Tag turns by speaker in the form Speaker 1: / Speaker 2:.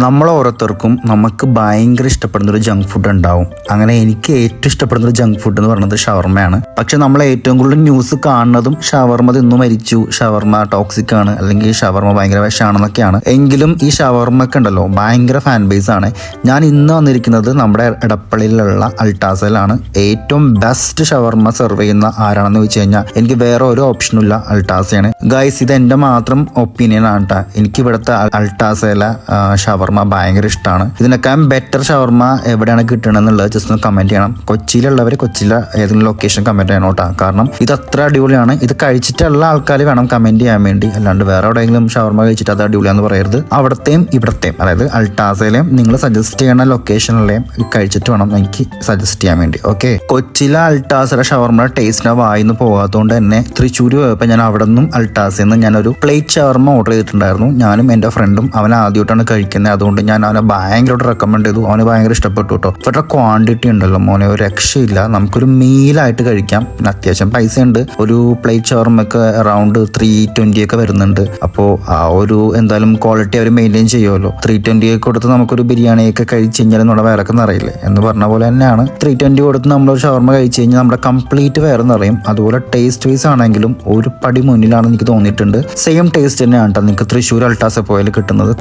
Speaker 1: നമ്മൾ ഓരോരുത്തർക്കും നമുക്ക് ഭയങ്കര ഇഷ്ടപ്പെടുന്ന ഒരു ജങ്ക് ഫുഡ് ഉണ്ടാവും. അങ്ങനെ എനിക്ക് ഏറ്റവും ഇഷ്ടപ്പെടുന്ന ഒരു ജങ്ക് ഫുഡ് എന്ന് പറയുന്നത് ഷവർമ്മയാണ്. പക്ഷെ നമ്മൾ ഏറ്റവും കൂടുതൽ ന്യൂസ് കാണുന്നതും ഷവർമ്മ തിന്നു മരിച്ചു, ഷവർമ്മ ടോക്സിക് ആണ്, അല്ലെങ്കിൽ ഷവർമ്മ ഭയങ്കര വിഷമാണെന്നൊക്കെയാണ്. എങ്കിലും ഈ ഷവർമ്മക്ക് ഉണ്ടല്ലോ ഭയങ്കര ഫാൻ ബേസ് ആണ്. ഞാൻ ഇന്ന് വന്നിരിക്കുന്നത് നമ്മുടെ എടപ്പള്ളിയിലുള്ള അൾട്ടാസയിലാണ്. ഏറ്റവും ബെസ്റ്റ് ഷവർമ്മ സെർവ് ചെയ്യുന്ന ആരാണെന്ന് ചോദിച്ചു കഴിഞ്ഞാൽ എനിക്ക് വേറെ ഒരു ഓപ്ഷനും ഇല്ല, അൾട്ടാസയാണ്. ഗൈസ്, ഇത് എൻ്റെ മാത്രം ഒപ്പീനിയൻ ആണ് കേട്ടോ. എനിക്ക് ഇവിടുത്തെ അൾട്ടാസയിലെ ഷവർമ്മ ഭയങ്കര ഇഷ്ടമാണ്. ഇതിനൊക്കെ ബെറ്റർ ഷവർമ്മ എവിടെയാണ് കിട്ടണമെന്നുള്ളത് ജസ്റ്റ് ഒന്ന് കമന്റ് ചെയ്യണം. കൊച്ചിയിലുള്ളവർ കൊച്ചിയിലെ ഏതെങ്കിലും ലൊക്കേഷൻ കമന്റ് ചെയ്യണം കേട്ടോ. കാരണം ഇത് അത്ര അടിപൊളിയാണ്. ഇത് കഴിച്ചിട്ടുള്ള ആൾക്കാർ വേണം കമന്റ് ചെയ്യാൻ വേണ്ടി, അല്ലാണ്ട് വേറെ എവിടെയെങ്കിലും ഷവർമ്മ കഴിച്ചിട്ട് അത് അടിപൊളിയാന്ന് പറയരുത്. അവിടത്തെയും ഇവിടത്തെയും, അതായത് അൾട്ടാസയിലെയും നിങ്ങൾ സജസ്റ്റ് ചെയ്യണ ലൊക്കേഷനിലെയും കഴിച്ചിട്ട് വേണം എനിക്ക് സജസ്റ്റ് ചെയ്യാൻ വേണ്ടി. ഓക്കെ, കൊച്ചിയിലെ അൾട്ടാസയുടെ ഷവർമ്മ ടേസ്റ്റിനെ വായിന്ന് പോകാത്തതുകൊണ്ട് തന്നെ തൃശ്ശൂർ പോയപ്പോൾ ഞാൻ അവിടെ നിന്നും അൾട്ടാസയിൽ നിന്ന് ഞാനൊരു പ്ലേറ്റ് ഷവർമ്മ ഓർഡർ ചെയ്തിട്ടുണ്ടായിരുന്നു. ഞാനും എൻ്റെ ഫ്രണ്ടും. അവൻ ആദ്യമായിട്ടാണ് കഴിക്കുന്നത്, അതുകൊണ്ട് ഞാൻ അവനെ ഭയങ്കരമായിട്ട് റെക്കമെൻഡ് ചെയ്തു. അവന് ഭയങ്കര ഇഷ്ടപ്പെട്ടു കേട്ടോ. ഇവരുടെ ക്വാണ്ടിറ്റി ഉണ്ടല്ലോ മോനെ, ഒരു രക്ഷയില്ല. നമുക്കൊരു മീലായിട്ട് കഴിക്കാം. പിന്നെ അത്യാവശ്യം പൈസ ഉണ്ട്. ഒരു പ്ലേറ്റ് ഷവർമ്മക്ക് അറൗണ്ട് 320 ഒക്കെ വരുന്നുണ്ട്. അപ്പോൾ ആ ഒരു എന്തായാലും ക്വാളിറ്റി അവർ മെയിൻറ്റെയിൻ ചെയ്യുമല്ലോ. 320 ഒക്കെ കൊടുത്ത് നമുക്കൊരു ബിരിയാണിയൊക്കെ കഴിച്ച് കഴിഞ്ഞാൽ നമ്മുടെ വയറൊക്കെ നിറയില്ലേ എന്ന് പറഞ്ഞ പോലെ തന്നെയാണ്. 320 കൊടുത്ത് നമ്മളൊരു ഷവർമ്മ കഴിച്ച് കഴിഞ്ഞാൽ നമ്മുടെ കംപ്ലീറ്റ് വയറ് നിറയും. അതുപോലെ ടേസ്റ്റ് വൈസ് ആണെങ്കിലും ഒരു പടി മുന്നിലാണെന്ന് എനിക്ക് തോന്നിയിട്ടുണ്ട്. സെയിം ടേസ്റ്റ് തന്നെയാണ് കേട്ടോ നിങ്ങൾക്ക് തൃശ്ശൂർ അൾട്ടാസ പോയാൽ കിട്ടുന്നത്.